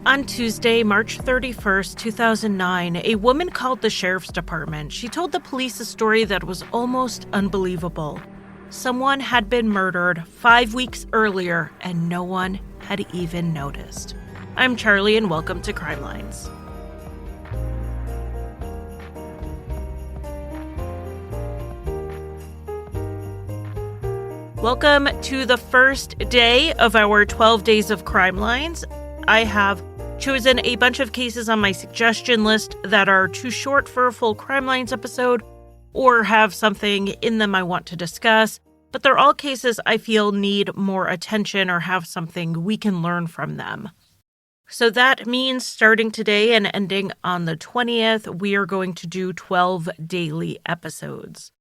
On Tuesday, March 31st, 2009, a woman called the sheriff's department. She told the police a story that was almost unbelievable. Someone had been murdered 5 weeks earlier, and no one had even noticed. I'm Charlie, and welcome to Crime Lines. Welcome to the first day of our 12 Days of Crime Lines. I have chosen a bunch of cases on my suggestion list that are too short for a full Crime Lines episode or have something in them I want to discuss, but they're all cases I feel need more attention or have something we can learn from them. So that means starting today and ending on the 20th, we are going to do 12 daily episodes.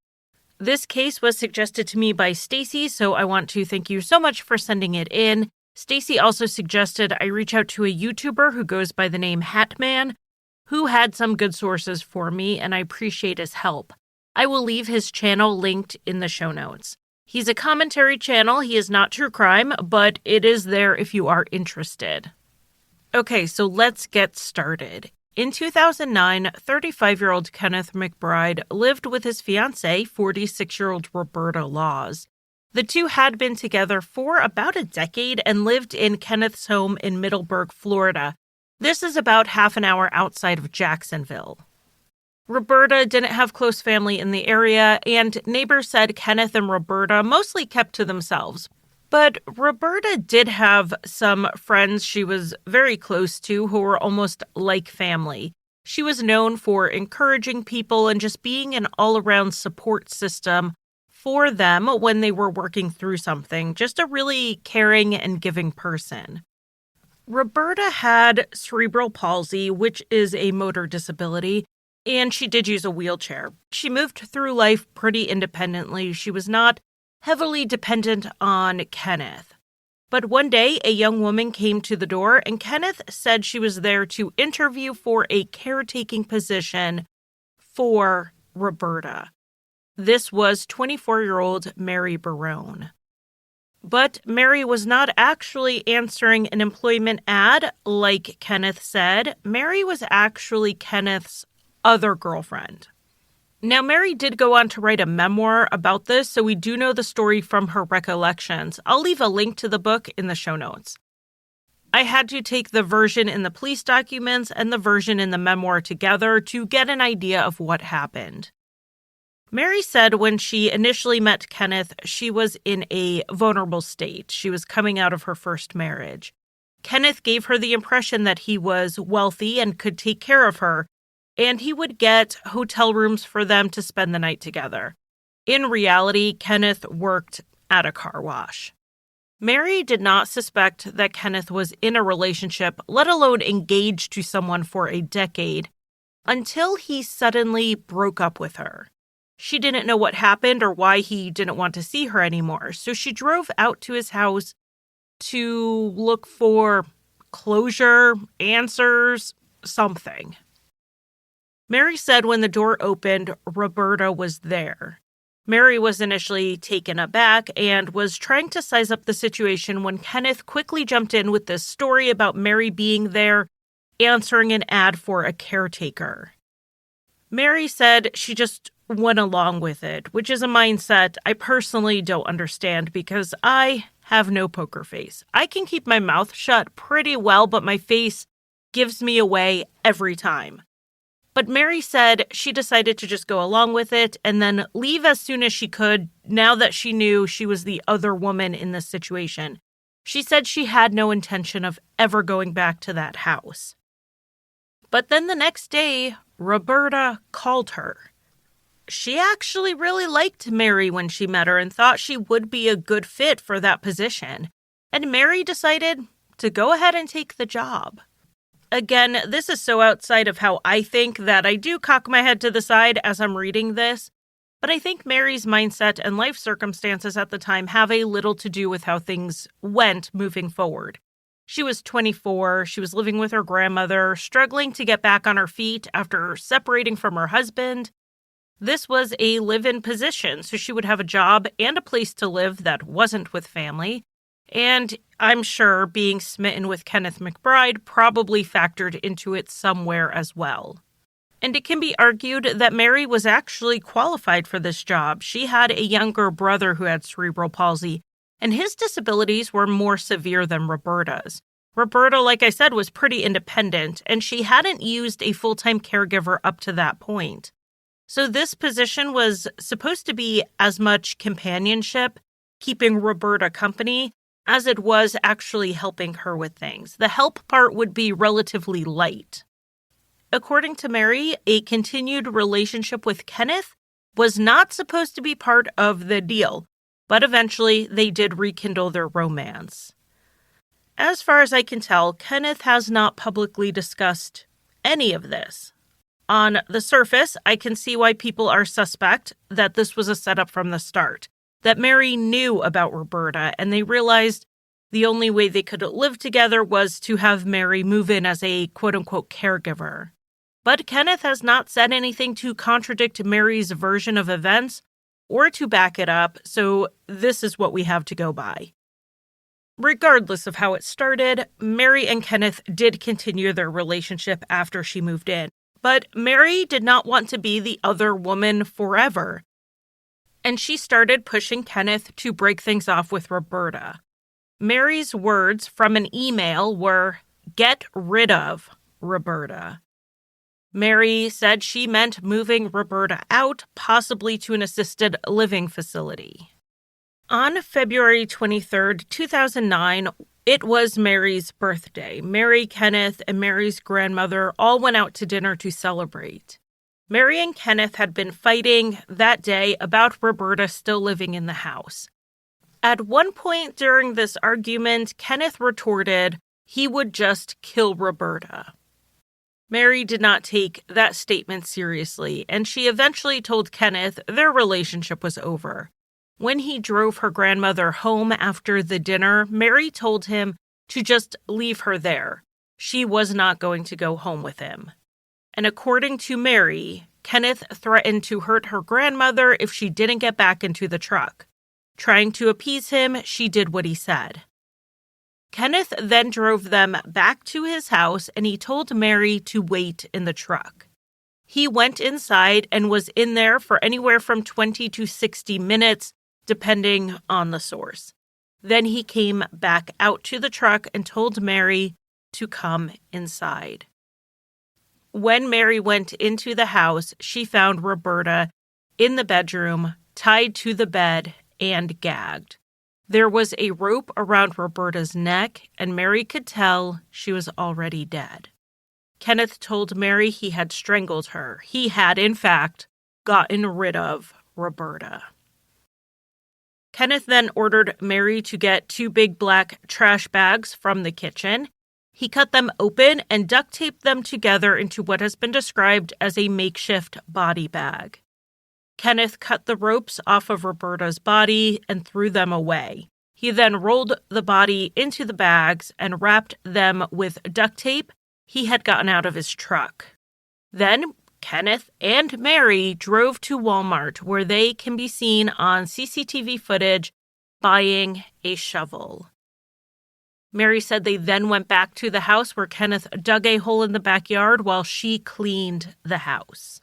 This case was suggested to me by Stacy, so I want to thank you so much for sending it in. Stacy also suggested I reach out to a YouTuber who goes by the name Hatman, who had some good sources for me, and I appreciate his help. I will leave his channel linked in the show notes. He's a commentary channel. He is not true crime, but it is there if you are interested. Okay, so let's get started. In 2009, 35-year-old Kenneth McBride lived with his fiancée, 46-year-old Roberta Lars. The two had been together for about a decade and lived in Kenneth's home in Middleburg, Florida. This is about half an hour outside of Jacksonville. Roberta didn't have close family in the area, and neighbors said Kenneth and Roberta mostly kept to themselves. But Roberta did have some friends she was very close to who were almost like family. She was known for encouraging people and just being an all-around support system for them when they were working through something, just a really caring and giving person. Roberta had cerebral palsy, which is a motor disability, and she did use a wheelchair. She moved through life pretty independently. She was not heavily dependent on Kenneth. But one day, a young woman came to the door, and Kenneth said she was there to interview for a caretaking position for Roberta. This was 24-year-old Mary Barone. But Mary was not actually answering an employment ad like Kenneth said. Mary was actually Kenneth's other girlfriend. Now, Mary did go on to write a memoir about this, so we do know the story from her recollections. I'll leave a link to the book in the show notes. I had to take the version in the police documents and the version in the memoir together to get an idea of what happened. Mary said when she initially met Kenneth, she was in a vulnerable state. She was coming out of her first marriage. Kenneth gave her the impression that he was wealthy and could take care of her, and he would get hotel rooms for them to spend the night together. In reality, Kenneth worked at a car wash. Mary did not suspect that Kenneth was in a relationship, let alone engaged to someone for a decade, until he suddenly broke up with her. She didn't know what happened or why he didn't want to see her anymore, so she drove out to his house to look for closure, answers, something. Mary said when the door opened, Roberta was there. Mary was initially taken aback and was trying to size up the situation when Kenneth quickly jumped in with this story about Mary being there, answering an ad for a caretaker. Mary said she just went along with it, which is a mindset I personally don't understand because I have no poker face. I can keep my mouth shut pretty well, but my face gives me away every time. But Mary said she decided to just go along with it and then leave as soon as she could now that she knew she was the other woman in this situation. She said she had no intention of ever going back to that house. But then the next day, Roberta called her. She actually really liked Mary when she met her and thought she would be a good fit for that position. And Mary decided to go ahead and take the job. Again, this is so outside of how I think that I do cock my head to the side as I'm reading this, but I think Mary's mindset and life circumstances at the time have a little to do with how things went moving forward. She was 24, she was living with her grandmother, struggling to get back on her feet after separating from her husband. This was a live-in position, so she would have a job and a place to live that wasn't with family. And I'm sure being smitten with Kenneth McBride probably factored into it somewhere as well. And it can be argued that Mary was actually qualified for this job. She had a younger brother who had cerebral palsy, and his disabilities were more severe than Roberta's. Roberta, like I said, was pretty independent, and she hadn't used a full-time caregiver up to that point. So this position was supposed to be as much companionship, keeping Roberta company, as it was actually helping her with things. The help part would be relatively light. According to Mary, a continued relationship with Kenneth was not supposed to be part of the deal, but eventually they did rekindle their romance. As far as I can tell, Kenneth has not publicly discussed any of this. On the surface, I can see why people are suspect that this was a setup from the start, that Mary knew about Roberta, and they realized the only way they could live together was to have Mary move in as a quote-unquote caregiver. But Kenneth has not said anything to contradict Mary's version of events or to back it up, so this is what we have to go by. Regardless of how it started, Mary and Kenneth did continue their relationship after she moved in. But Mary did not want to be the other woman forever, and she started pushing Kenneth to break things off with Roberta. Mary's words from an email were, "Get rid of Roberta." Mary said she meant moving Roberta out, possibly to an assisted living facility. On February 23rd, 2009, it was Mary's birthday. Mary, Kenneth, and Mary's grandmother all went out to dinner to celebrate. Mary and Kenneth had been fighting that day about Roberta still living in the house. At one point during this argument, Kenneth retorted he would just kill Roberta. Mary did not take that statement seriously, and she eventually told Kenneth their relationship was over. When he drove her grandmother home after the dinner, Mary told him to just leave her there. She was not going to go home with him. And according to Mary, Kenneth threatened to hurt her grandmother if she didn't get back into the truck. Trying to appease him, she did what he said. Kenneth then drove them back to his house, and he told Mary to wait in the truck. He went inside and was in there for anywhere from 20 to 60 minutes, depending on the source. Then he came back out to the truck and told Mary to come inside. When Mary went into the house, she found Roberta in the bedroom, tied to the bed and gagged. There was a rope around Roberta's neck, and Mary could tell she was already dead. Kenneth told Mary he had strangled her. He had, in fact, gotten rid of Roberta. Kenneth then ordered Mary to get 2 big black trash bags from the kitchen. He cut them open and duct taped them together into what has been described as a makeshift body bag. Kenneth cut the ropes off of Roberta's body and threw them away. He then rolled the body into the bags and wrapped them with duct tape he had gotten out of his truck. Then Kenneth and Mary drove to Walmart, where they can be seen on CCTV footage buying a shovel. Mary said they then went back to the house where Kenneth dug a hole in the backyard while she cleaned the house.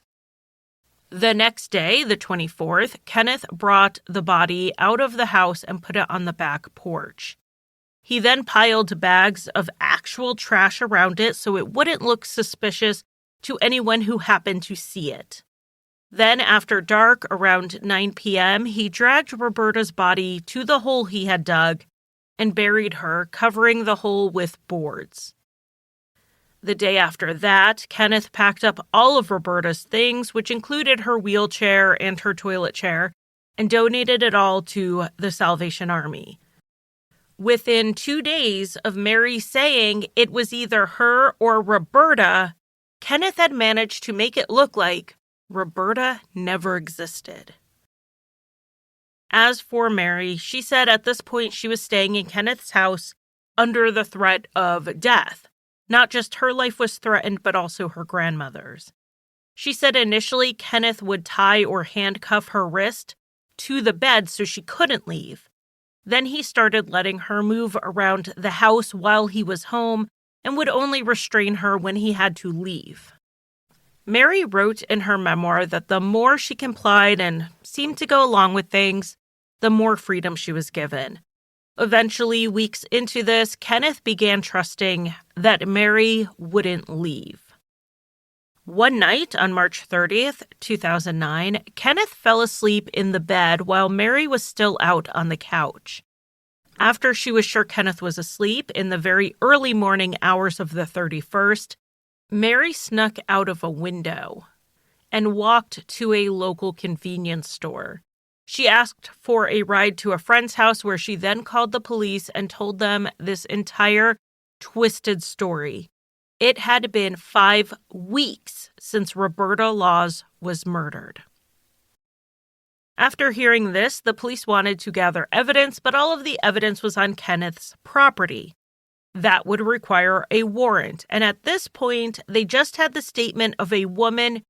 The next day, the 24th, Kenneth brought the body out of the house and put it on the back porch. He then piled bags of actual trash around it so it wouldn't look suspicious to anyone who happened to see it. Then, after dark, around 9 p.m., he dragged Roberta's body to the hole he had dug and buried her, covering the hole with boards. The day after that, Kenneth packed up all of Roberta's things, which included her wheelchair and her toilet chair, and donated it all to the Salvation Army. Within 2 days of Mary saying it was either her or Roberta, Kenneth had managed to make it look like Roberta never existed. As for Mary, she said at this point she was staying in Kenneth's house under the threat of death. Not just her life was threatened, but also her grandmother's. She said initially Kenneth would tie or handcuff her wrist to the bed so she couldn't leave. Then he started letting her move around the house while he was home and would only restrain her when he had to leave. Mary wrote in her memoir that the more she complied and seemed to go along with things, the more freedom she was given. Eventually, weeks into this, Kenneth began trusting that Mary wouldn't leave. One night on March 30th, 2009, Kenneth fell asleep in the bed while Mary was still out on the couch. After she was sure Kenneth was asleep in the very early morning hours of the 31st, Mary snuck out of a window and walked to a local convenience store. She asked for a ride to a friend's house where she then called the police and told them this entire twisted story. It had been 5 weeks since Roberta Lars was murdered. After hearing this, the police wanted to gather evidence, but all of the evidence was on Kenneth's property. That would require a warrant, and at this point, they just had the statement of a woman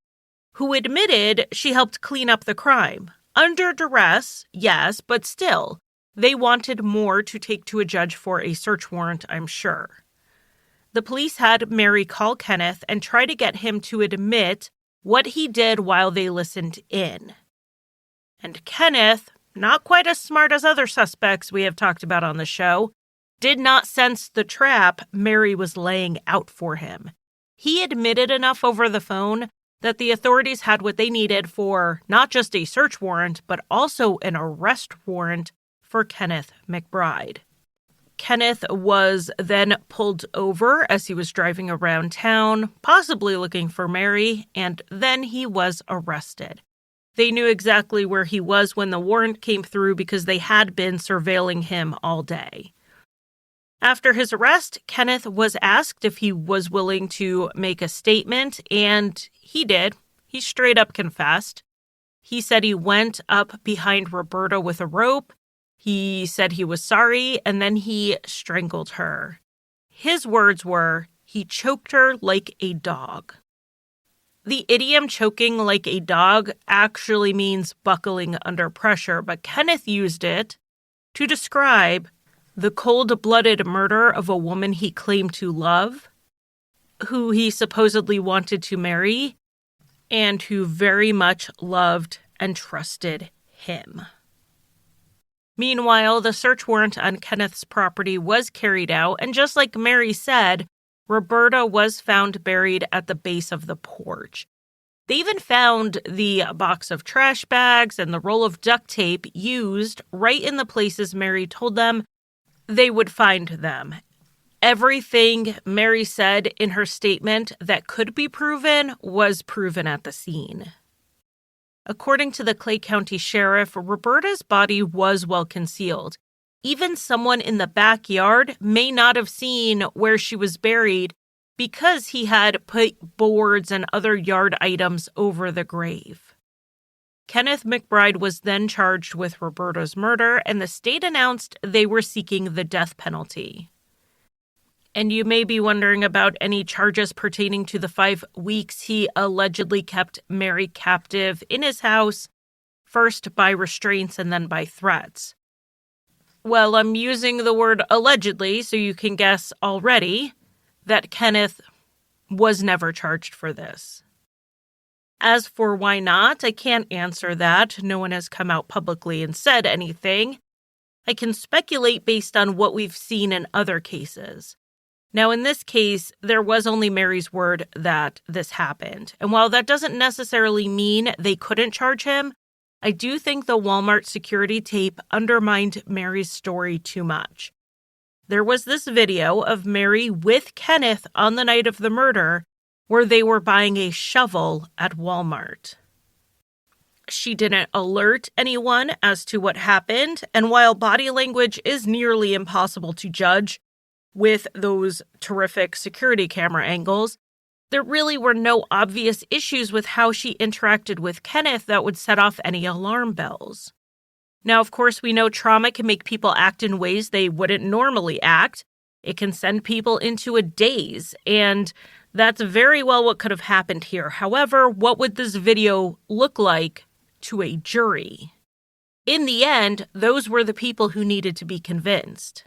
who admitted she helped clean up the crime. Under duress, yes, but still, they wanted more to take to a judge for a search warrant, I'm sure. The police had Mary call Kenneth and try to get him to admit what he did while they listened in. And Kenneth, not quite as smart as other suspects we have talked about on the show, did not sense the trap Mary was laying out for him. He admitted enough over the phone that the authorities had what they needed for not just a search warrant, but also an arrest warrant for Kenneth McBride. Kenneth was then pulled over as he was driving around town, possibly looking for Mary, and then he was arrested. They knew exactly where he was when the warrant came through because they had been surveilling him all day. After his arrest, Kenneth was asked if he was willing to make a statement, and he did. He straight up confessed. He said he went up behind Roberta with a rope. He said he was sorry, and then he strangled her. His words were, he choked her like a dog. The idiom choking like a dog actually means buckling under pressure, but Kenneth used it to describe the cold-blooded murder of a woman he claimed to love, who he supposedly wanted to marry, and who very much loved and trusted him. Meanwhile, the search warrant on Kenneth's property was carried out, and just like Mary said, Roberta was found buried at the base of the porch. They even found the box of trash bags and the roll of duct tape used right in the places Mary told them they would find them. Everything Mary said in her statement that could be proven was proven at the scene. According to the Clay County Sheriff, Roberta's body was well concealed. Even someone in the backyard may not have seen where she was buried because he had put boards and other yard items over the grave. Kenneth McBride was then charged with Roberta's murder, and the state announced they were seeking the death penalty. And you may be wondering about any charges pertaining to the 5 weeks he allegedly kept Mary captive in his house, first by restraints and then by threats. Well, I'm using the word allegedly, so you can guess already that Kenneth was never charged for this. As for why not, I can't answer that. No one has come out publicly and said anything. I can speculate based on what we've seen in other cases. Now, in this case, there was only Mary's word that this happened. And while that doesn't necessarily mean they couldn't charge him, I do think the Walmart security tape undermined Mary's story too much. There was this video of Mary with Kenneth on the night of the murder where they were buying a shovel at Walmart. She didn't alert anyone as to what happened, and while body language is nearly impossible to judge with those terrific security camera angles, there really were no obvious issues with how she interacted with Kenneth that would set off any alarm bells. Now, of course, we know trauma can make people act in ways they wouldn't normally act. It can send people into a daze, and that's very well what could have happened here. However, what would this video look like to a jury? In the end, those were the people who needed to be convinced.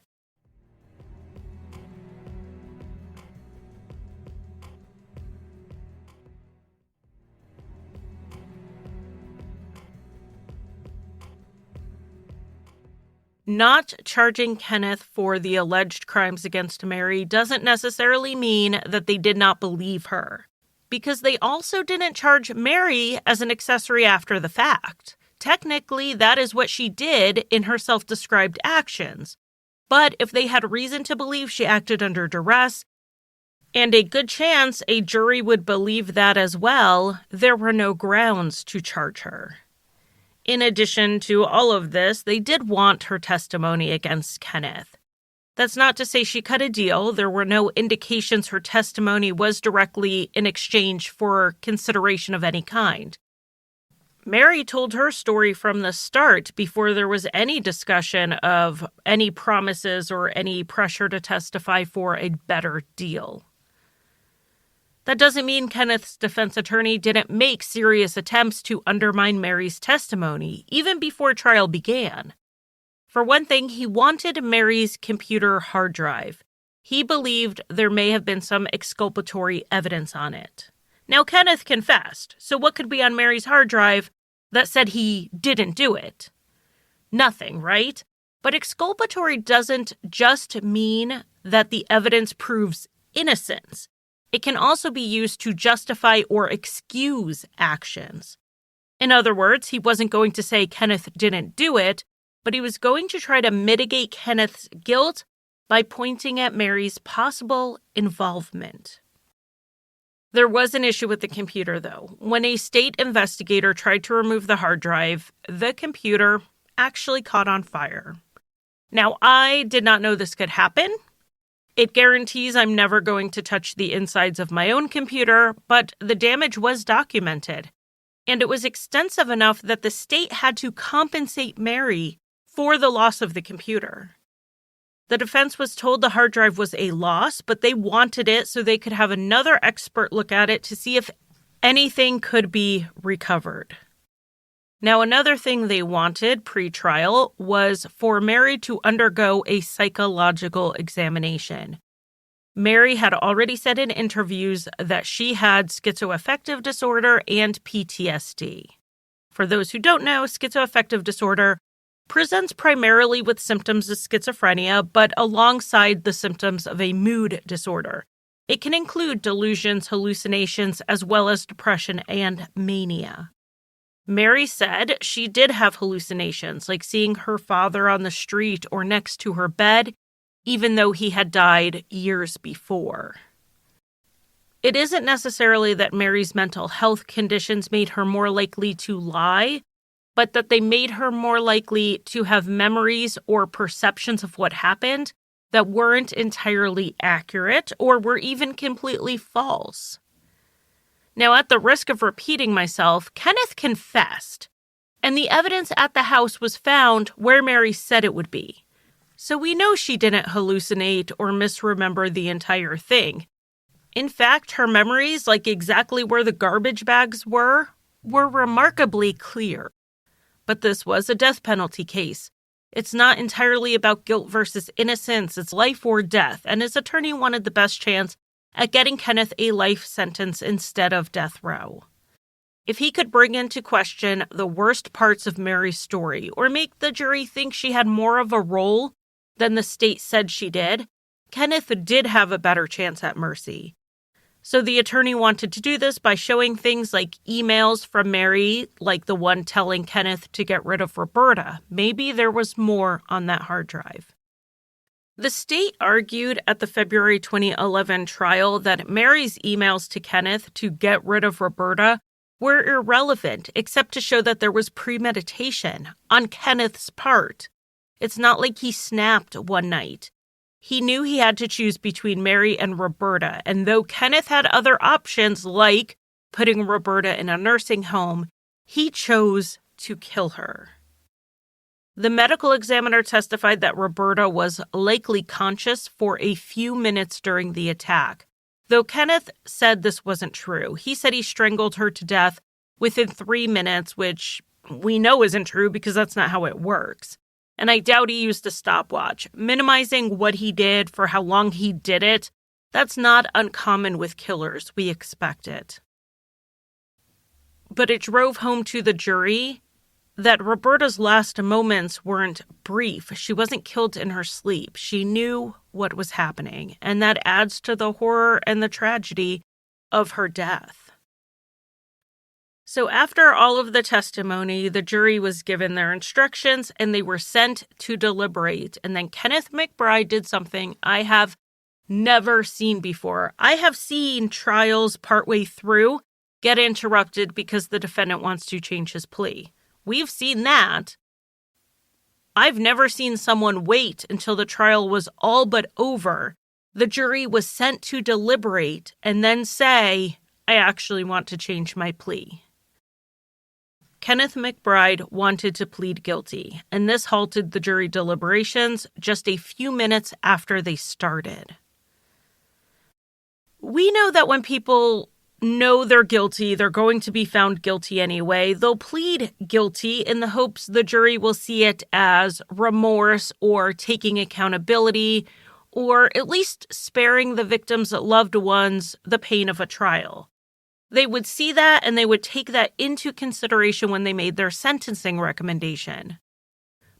Not charging Kenneth for the alleged crimes against Mary doesn't necessarily mean that they did not believe her, because they also didn't charge Mary as an accessory after the fact. Technically, that is what she did in her self-described actions. But if they had reason to believe she acted under duress, and a good chance a jury would believe that as well, there were no grounds to charge her. In addition to all of this, they did want her testimony against Kenneth. That's not to say she cut a deal. There were no indications her testimony was directly in exchange for consideration of any kind. Mary told her story from the start before there was any discussion of any promises or any pressure to testify for a better deal. That doesn't mean Kenneth's defense attorney didn't make serious attempts to undermine Mary's testimony, even before trial began. For one thing, he wanted Mary's computer hard drive. He believed there may have been some exculpatory evidence on it. Now, Kenneth confessed, so what could be on Mary's hard drive that said he didn't do it? Nothing, right? But exculpatory doesn't just mean that the evidence proves innocence. It can also be used to justify or excuse actions. In other words, he wasn't going to say Kenneth didn't do it, but he was going to try to mitigate Kenneth's guilt by pointing at Mary's possible involvement. There was an issue with the computer, though. When a state investigator tried to remove the hard drive, the computer actually caught on fire. Now, I did not know this could happen. It guarantees I'm never going to touch the insides of my own computer, but the damage was documented. And it was extensive enough that the state had to compensate Mary for the loss of the computer. The defense was told the hard drive was a loss, but they wanted it so they could have another expert look at it to see if anything could be recovered. Now, another thing they wanted pre-trial was for Mary to undergo a psychological examination. Mary had already said in interviews that she had schizoaffective disorder and PTSD. For those who don't know, schizoaffective disorder presents primarily with symptoms of schizophrenia, but alongside the symptoms of a mood disorder. It can include delusions, hallucinations, as well as depression and mania. Mary said she did have hallucinations, like seeing her father on the street or next to her bed, even though he had died years before. It isn't necessarily that Mary's mental health conditions made her more likely to lie, but that they made her more likely to have memories or perceptions of what happened that weren't entirely accurate or were even completely false. Now, at the risk of repeating myself, Kenneth confessed, and the evidence at the house was found where Mary said it would be. So we know she didn't hallucinate or misremember the entire thing. In fact, her memories, like exactly where the garbage bags were remarkably clear. But this was a death penalty case. It's not entirely about guilt versus innocence, it's life or death, and his attorney wanted the best chance at getting Kenneth a life sentence instead of death row. If he could bring into question the worst parts of Mary's story or make the jury think she had more of a role than the state said she did, Kenneth did have a better chance at mercy. So the attorney wanted to do this by showing things like emails from Mary, like the one telling Kenneth to get rid of Roberta. Maybe there was more on that hard drive. The state argued at the February 2011 trial that Mary's emails to Kenneth to get rid of Roberta were irrelevant, except to show that there was premeditation on Kenneth's part. It's not like he snapped one night. He knew he had to choose between Mary and Roberta, and though Kenneth had other options like putting Roberta in a nursing home, he chose to kill her. The medical examiner testified that Roberta was likely conscious for a few minutes during the attack, though Kenneth said this wasn't true. He said he strangled her to death within 3 minutes, which we know isn't true because that's not how it works. And I doubt he used a stopwatch. Minimizing what he did for how long he did it, that's not uncommon with killers. We expect it. But it drove home to the jury that Roberta's last moments weren't brief. She wasn't killed in her sleep. She knew what was happening, and that adds to the horror and the tragedy of her death. So after all of the testimony, the jury was given their instructions and they were sent to deliberate. And then Kenneth McBride did something I have never seen before. I have seen trials partway through get interrupted because the defendant wants to change his plea. We've seen that. I've never seen someone wait until the trial was all but over. The jury was sent to deliberate and then say, I actually want to change my plea. Kenneth McBride wanted to plead guilty, and this halted the jury deliberations just a few minutes after they started. We know that when people know they're guilty, they're going to be found guilty anyway. They'll plead guilty in the hopes the jury will see it as remorse or taking accountability, or at least sparing the victim's loved ones the pain of a trial. They would see that and they would take that into consideration when they made their sentencing recommendation.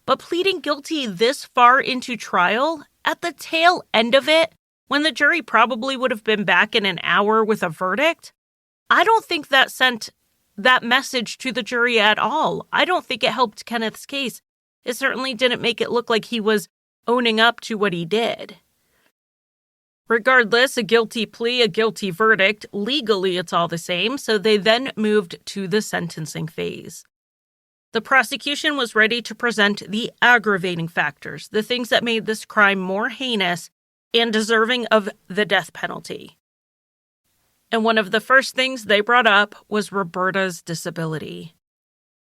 But pleading guilty this far into trial, at the tail end of it, when the jury probably would have been back in an hour with a verdict, I don't think that sent that message to the jury at all. I don't think it helped Kenneth's case. It certainly didn't make it look like he was owning up to what he did. Regardless, a guilty plea, a guilty verdict, legally it's all the same, so they then moved to the sentencing phase. The prosecution was ready to present the aggravating factors, the things that made this crime more heinous and deserving of the death penalty. And one of the first things they brought up was Roberta's disability.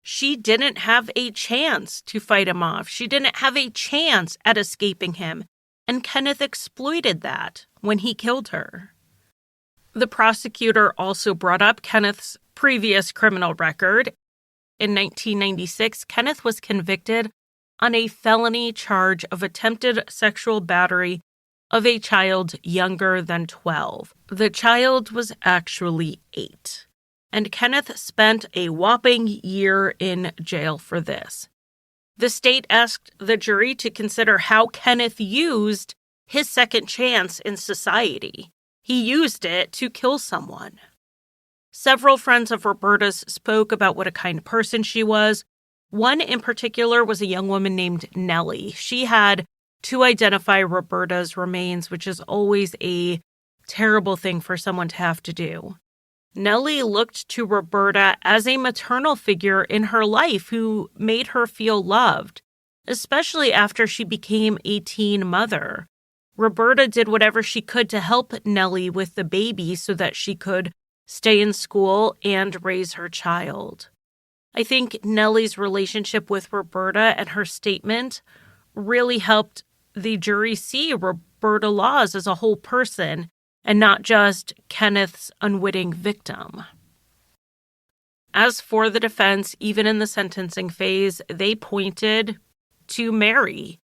She didn't have a chance to fight him off. She didn't have a chance at escaping him. And Kenneth exploited that when he killed her. The prosecutor also brought up Kenneth's previous criminal record. In 1996, Kenneth was convicted on a felony charge of attempted sexual battery of a child younger than 12. The child was actually 8. And Kenneth spent a whopping year in jail for this. The state asked the jury to consider how Kenneth used his second chance in society. He used it to kill someone. Several friends of Roberta's spoke about what a kind person she was. One in particular was a young woman named Nellie. She had to identify Roberta's remains, which is always a terrible thing for someone to have to do. Nellie looked to Roberta as a maternal figure in her life who made her feel loved, especially after she became a teen mother. Roberta did whatever she could to help Nellie with the baby so that she could stay in school and raise her child. I think Nellie's relationship with Roberta and her statement really helped the jury see Roberta Laws as a whole person and not just Kenneth's unwitting victim. As for the defense, even in the sentencing phase, they pointed to Mary.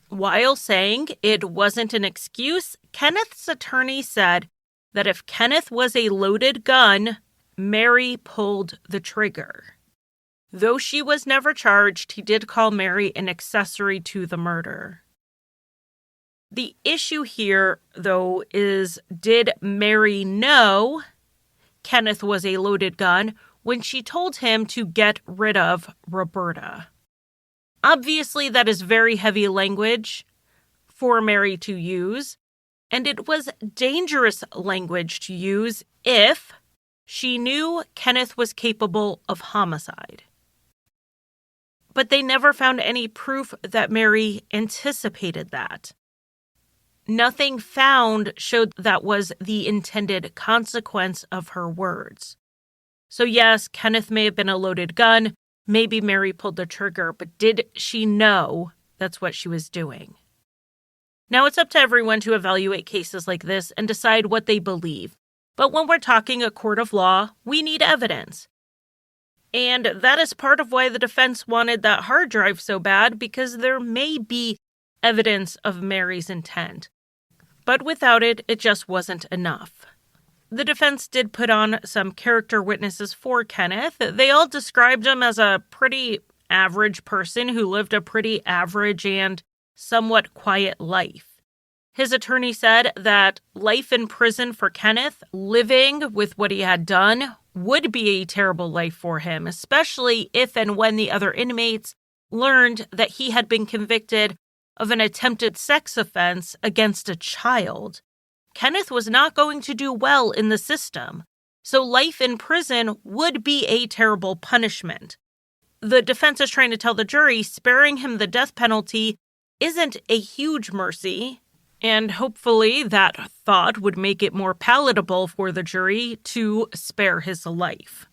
While saying it wasn't an excuse, Kenneth's attorney said that if Kenneth was a loaded gun, Mary pulled the trigger. Though she was never charged, he did call Mary an accessory to the murder. The issue here, though, is did Mary know Kenneth was a loaded gun when she told him to get rid of Roberta? Obviously, that is very heavy language for Mary to use, and it was dangerous language to use if she knew Kenneth was capable of homicide. But they never found any proof that Mary anticipated that. Nothing found showed that was the intended consequence of her words. So yes, Kenneth may have been a loaded gun. Maybe Mary pulled the trigger, but did she know that's what she was doing? Now it's up to everyone to evaluate cases like this and decide what they believe. But when we're talking a court of law, we need evidence. And that is part of why the defense wanted that hard drive so bad, because there may be evidence of Mary's intent. But without it, it just wasn't enough. The defense did put on some character witnesses for Kenneth. They all described him as a pretty average person who lived a pretty average and somewhat quiet life. His attorney said that life in prison for Kenneth, living with what he had done, would be a terrible life for him, especially if and when the other inmates learned that he had been convicted of an attempted sex offense against a child. Kenneth was not going to do well in the system, so life in prison would be a terrible punishment. The defense is trying to tell the jury sparing him the death penalty isn't a huge mercy, and hopefully that thought would make it more palatable for the jury to spare his life.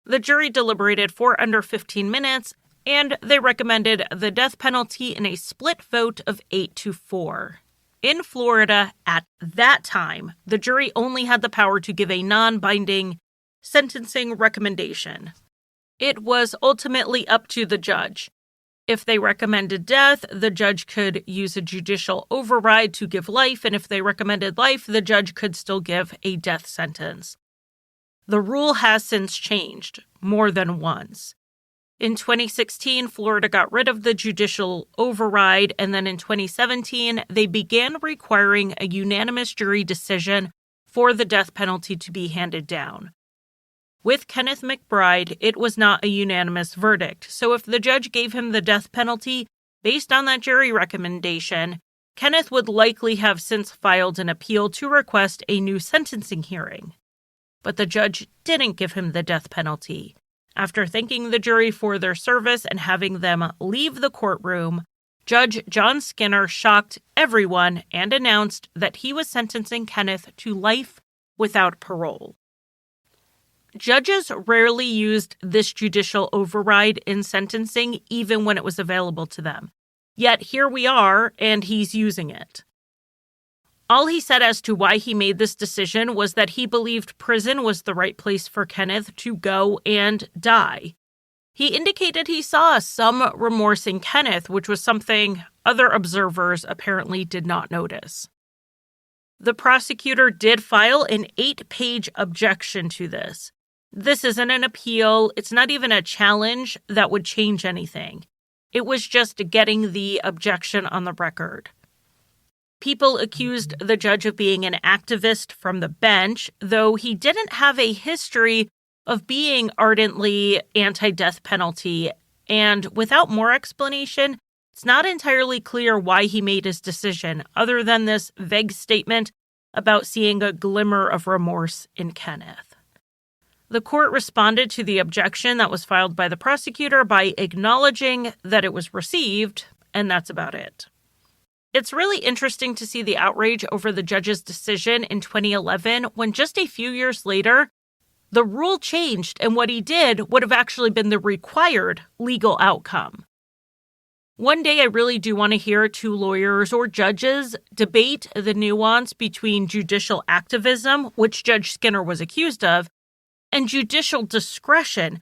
The jury deliberated for under 15 minutes, and they recommended the death penalty in a split vote of 8-4. In Florida, at that time, the jury only had the power to give a non-binding sentencing recommendation. It was ultimately up to the judge. If they recommended death, the judge could use a judicial override to give life, and if they recommended life, the judge could still give a death sentence. The rule has since changed more than once. In 2016, Florida got rid of the judicial override, and then in 2017, they began requiring a unanimous jury decision for the death penalty to be handed down. With Kenneth McBride, it was not a unanimous verdict, so if the judge gave him the death penalty based on that jury recommendation, Kenneth would likely have since filed an appeal to request a new sentencing hearing. But the judge didn't give him the death penalty. After thanking the jury for their service and having them leave the courtroom, Judge John Skinner shocked everyone and announced that he was sentencing Kenneth to life without parole. Judges rarely used this judicial override in sentencing, even when it was available to them. Yet here we are, and he's using it. All he said as to why he made this decision was that he believed prison was the right place for Kenneth to go and die. He indicated he saw some remorse in Kenneth, which was something other observers apparently did not notice. The prosecutor did file an 8-page objection to this. This isn't an appeal. It's not even a challenge that would change anything. It was just getting the objection on the record. People accused the judge of being an activist from the bench, though he didn't have a history of being ardently anti-death penalty, and without more explanation, it's not entirely clear why he made his decision, other than this vague statement about seeing a glimmer of remorse in Kenneth. The court responded to the objection that was filed by the prosecutor by acknowledging that it was received, and that's about it. It's really interesting to see the outrage over the judge's decision in 2011 when just a few years later, the rule changed and what he did would have actually been the required legal outcome. One day I really do want to hear two lawyers or judges debate the nuance between judicial activism, which Judge Skinner was accused of, and judicial discretion,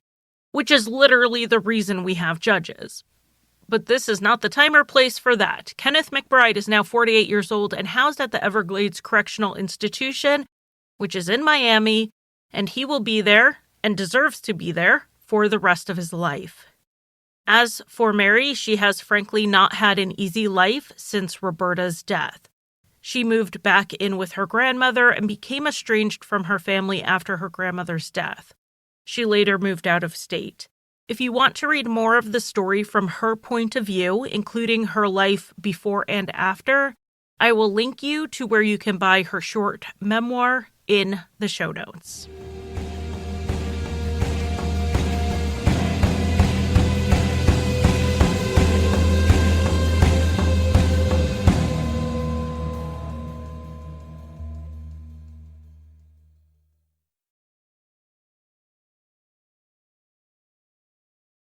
which is literally the reason we have judges. But this is not the time or place for that. Kenneth McBride is now 48 years old and housed at the Everglades Correctional Institution, which is in Miami, and he will be there, and deserves to be there, for the rest of his life. As for Mary, she has frankly not had an easy life since Roberta's death. She moved back in with her grandmother and became estranged from her family after her grandmother's death. She later moved out of state. If you want to read more of the story from her point of view, including her life before and after, I will link you to where you can buy her short memoir in the show notes.